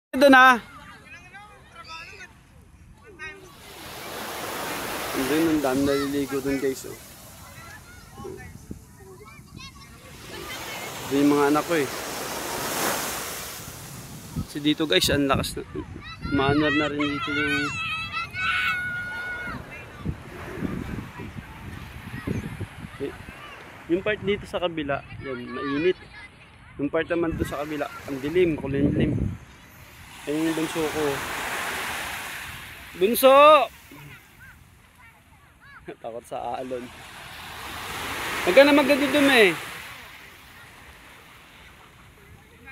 Doon ha. Doon ang dami naliligo doon guys. Oh. Doon yung mga anak ko eh. Kasi dito guys, ang lakas na. Maanar na rin dito yung part dito sa kabila, yan, mainit. Yung part naman doon sa kabila, ang dilim, kulimlim. Ayun yung bunso ko. Bunso! Takot sa alon. Huwag ka na magdudumi.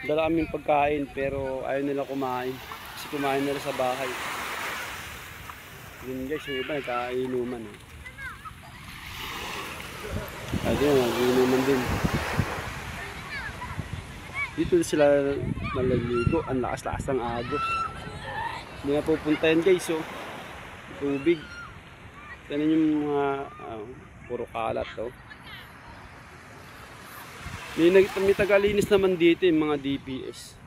Dala kaming pagkain pero ayaw nila kumain. Kasi kumain nila sa bahay. Yun guys, yung iba nagkainuman. Ayun, nag-inuman din. Dito sila malaligo. Ang lakas-lakas ng agos. Hindi na pupuntahan guys. Oh. Tubig. Ganun yung mga puro kalat. Oh. May tagalinis naman dito yung mga DPS.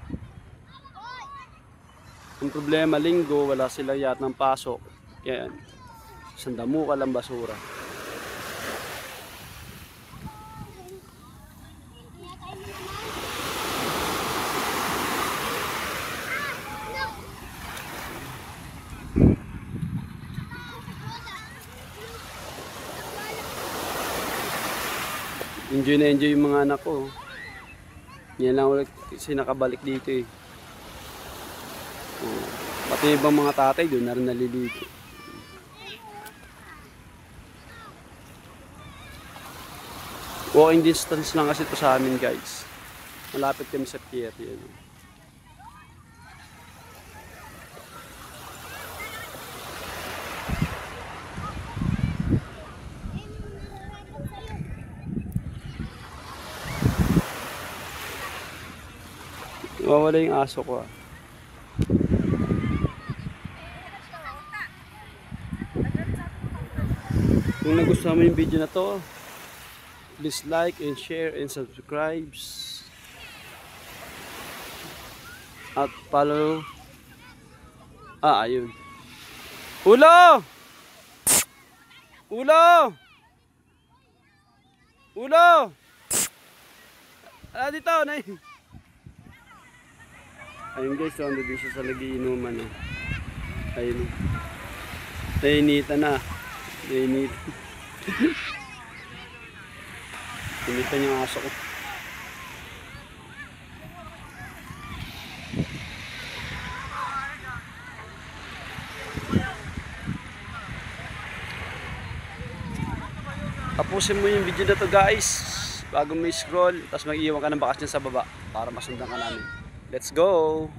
Ang problema, linggo, wala sila yat ng pasok. Kaya sandamo ka lang basura. Enjoy na enjoy yung mga anak ko. Yan lang ulit kasi nakabalik dito eh. Pati ibang mga tatay doon na rin naliligo. Walking distance lang kasi ito sa amin guys. Malapit kami sa pier. Yan. Mawala yung aso ko. Kung nagustuhan mo yung video na to, please like and share and subscribe. At follow. Ayun. Ulo! Ulo! Ulo! Dito, nay. Ayun guys, so ando dito sa nagiinuman. Ayun. Nainita na. Nainita. Pinitan yung aso ko. Tapusin mo yung video na to guys bago may scroll, tapos mag-iwan ka ng bakas dyan sa baba para masundan ka namin. Let's go!